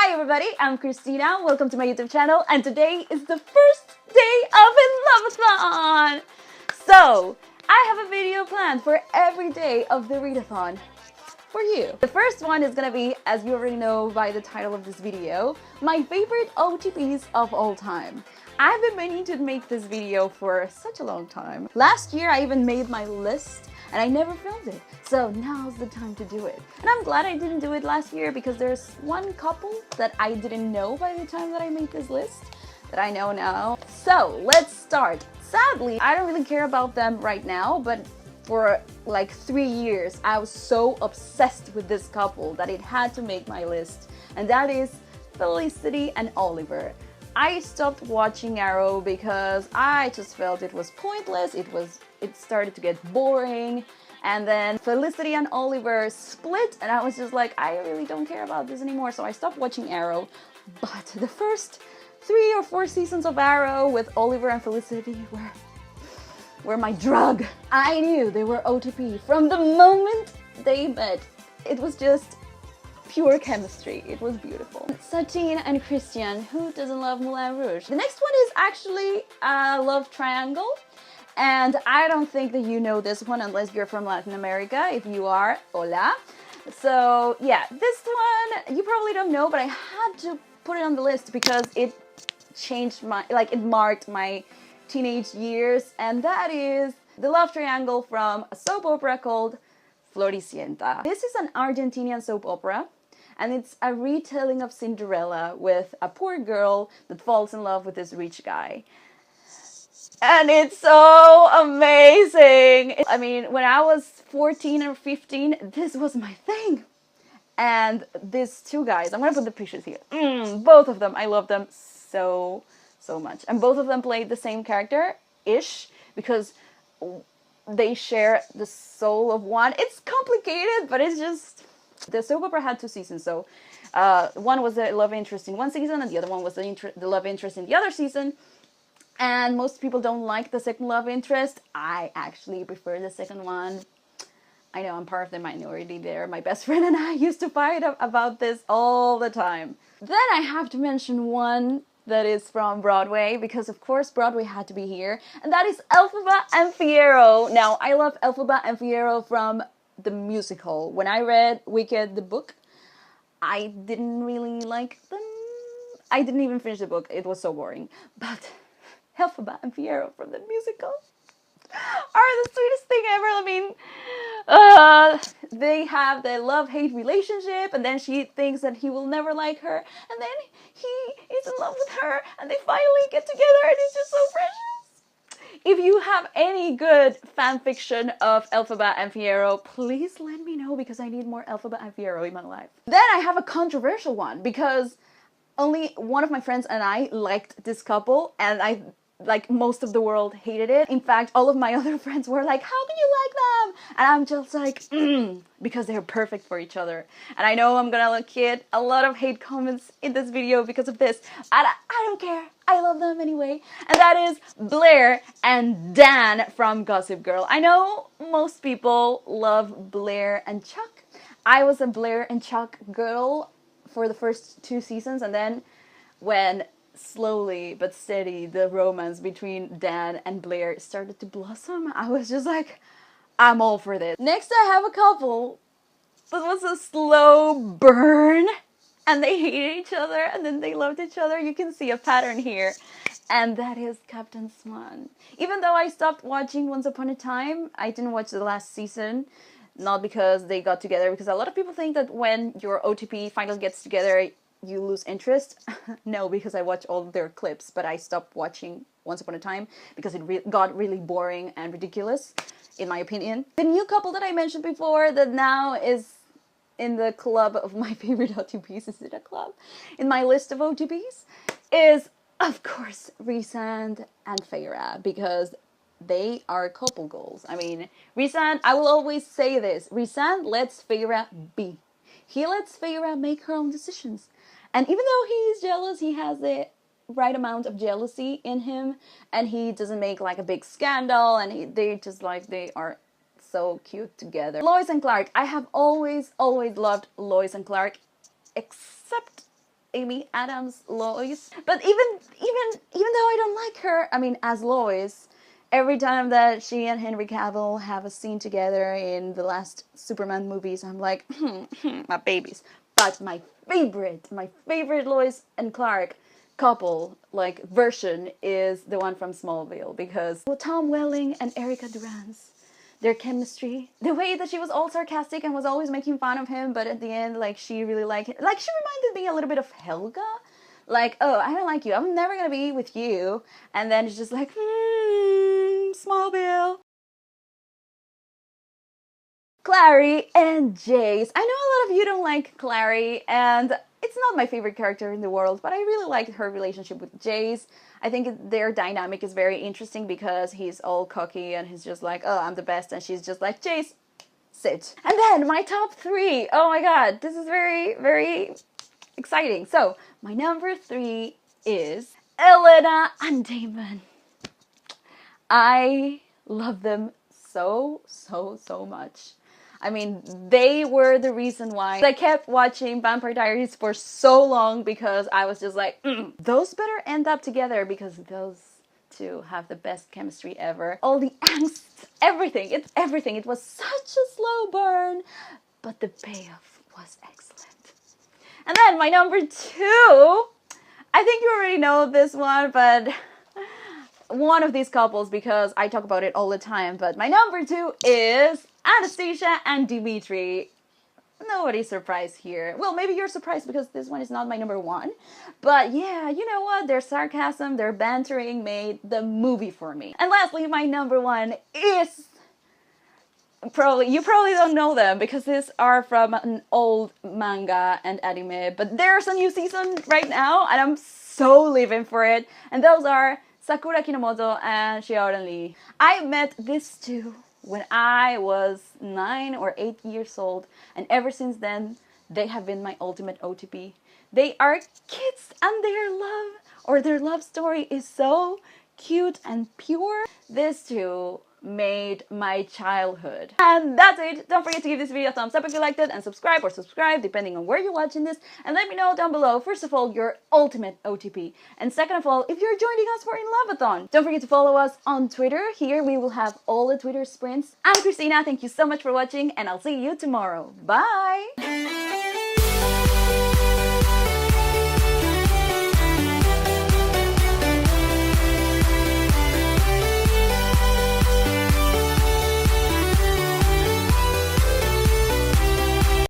Hi everybody, I'm Christina, welcome to my YouTube channel, and today is the first day of Inloveathon! So, I have a video planned for every day of the readathon for you. The first one is gonna be, as you already know by the title of this video, my favorite OTPs of all time. I've been meaning to make this video for such a long time. Last year I even made my list and I never filmed it, so now's the time to do it. And I'm glad I didn't do it last year because there's one couple that I didn't know by the time that I made this list that I know now. So let's start. Sadly, I don't really care about them right now, but for like 3 years I was so obsessed with this couple that it had to make my list, and that is Felicity and Oliver. I stopped watching Arrow because I just felt it was pointless, it started to get boring, and then Felicity and Oliver split and I was just like, I really don't care about this anymore, so I stopped watching Arrow. But the first 3 or 4 seasons of Arrow with Oliver and Felicity were my drug. I knew they were OTP from the moment they met. It was just pure chemistry. It was beautiful. Satine and Christian, who doesn't love Moulin Rouge? The next one is actually a love triangle, and I don't think that you know this one unless you're from Latin America. If you are, hola. So yeah, this one you probably don't know, but I had to put it on the list because it changed my, it marked my teenage years, and that is the love triangle from a soap opera called Floricienta. This is an Argentinian soap opera, and it's a retelling of Cinderella with a poor girl that falls in love with this rich guy. And it's so amazing! I mean, when I was 14 or 15, this was my thing. And these two guys, I'm gonna put the pictures here. Both of them, I love them so much. And both of them played the same character-ish because they share the soul of one. It's complicated, but it's just... The soap opera had 2 seasons, so one was the love interest in one season and the other one was the love interest in the other season. And most people don't like the second love interest. I actually prefer the second one. I know I'm part of the minority there. My best friend and I used to fight about this all the time. Then I have to mention one that is from Broadway, because of course Broadway had to be here, and that is Elphaba and Fiyero. Now, I love Elphaba and Fiyero from the musical. When I read Wicked, the book, I didn't really like them. I didn't even finish the book, it was so boring. But Elphaba and Fiyero from the musical are the sweetest thing ever. I mean, they have the love-hate relationship, and then she thinks that he will never like her, and then he is in love with her, and they finally get together, and it's just so precious. If you have any good fan fiction of Elphaba and Fiyero, please let me know, because I need more Elphaba and Fiyero in my life. Then I have a controversial one, because only one of my friends and I liked this couple, and most of the world hated it. In fact, all of my other friends were like, how can you like them? And I'm just like, because they're perfect for each other. And I know I'm gonna get a lot of hate comments in this video because of this. And I don't care. I love them anyway. And that is Blair and Dan from Gossip Girl. I know most people love Blair and Chuck. I was a Blair and Chuck girl for the first 2 seasons, and then when slowly but steady the romance between Dan and Blair started to blossom, I was just like, I'm all for this. Next I have a couple that was a slow burn, and they hated each other and then they loved each other. You can see a pattern here, and that is Captain Swan. Even though I stopped watching Once Upon a Time, I didn't watch the last season. Not because they got together, because a lot of people think that when your OTP finally gets together you lose interest. No, because I watch all their clips, but I stopped watching Once Upon a Time because it got really boring and ridiculous, in my opinion. The new couple that I mentioned before that now is in the club of my favorite OTPs, is it a club? In my list of OTPs, is of course Rhys and Feyre, because they are couple goals. I mean, Rhys, I will always say this, Rhys lets Feyre be. He lets Feyre make her own decisions. And even though he's jealous, he has the right amount of jealousy in him, and he doesn't make like a big scandal, and they are so cute together. Lois and Clark. I have always loved Lois and Clark, except Amy Adams Lois. But even though I don't like her, I mean, as Lois, every time that she and Henry Cavill have a scene together in the last Superman movies, I'm like, my babies. But my favorite Lois and Clark couple, like, version is the one from Smallville, because Tom Welling and Erica Durance, their chemistry, the way that she was all sarcastic and was always making fun of him, but at the end, like, she really liked him. Like, she reminded me a little bit of Helga. Like, oh, I don't like you, I'm never gonna be with you. And then it's just like, Smallville. Clary and Jace. I know a lot of you don't like Clary, and it's not my favorite character in the world, but I really like her relationship with Jace. I think their dynamic is very interesting because he's all cocky and he's just like, oh, I'm the best, and she's just like, Jace, sit. And then my top 3. Oh my god, this is very, very exciting. So, my number 3 is Elena and Damon. I love them so much. I mean, they were the reason why I kept watching Vampire Diaries for so long, because I was just like, those better end up together, because those two have the best chemistry ever. All the angst, everything, it's everything. It was such a slow burn, but the payoff was excellent. And then my number 2, I think you already know this one, but one of these couples, because I talk about it all the time, but my number 2 is Anastasia and Dimitri. Nobody's surprised here. Well, maybe you're surprised because this one is not my number 1. But yeah, you know what? Their sarcasm, their bantering made the movie for me. And lastly, my number 1 is... you probably don't know them because these are from an old manga and anime, but there's a new season right now and I'm so living for it. And those are Sakura Kinomoto and Shiori Lee. I met these two when I was 9 or 8 years old, and ever since then, they have been my ultimate OTP. They are kids, and their love story is so cute and pure. These two made my childhood. And that's it. Don't forget to give this video a thumbs up if you liked it, and subscribe or subscribe depending on where you're watching this, and let me know down below, first of all, your ultimate OTP, and second of all, if you're joining us for Inloveathon. Don't forget to follow us on Twitter. Here we will have all the Twitter sprints. I'm Christina, thank you so much for watching, and I'll see you tomorrow. Bye!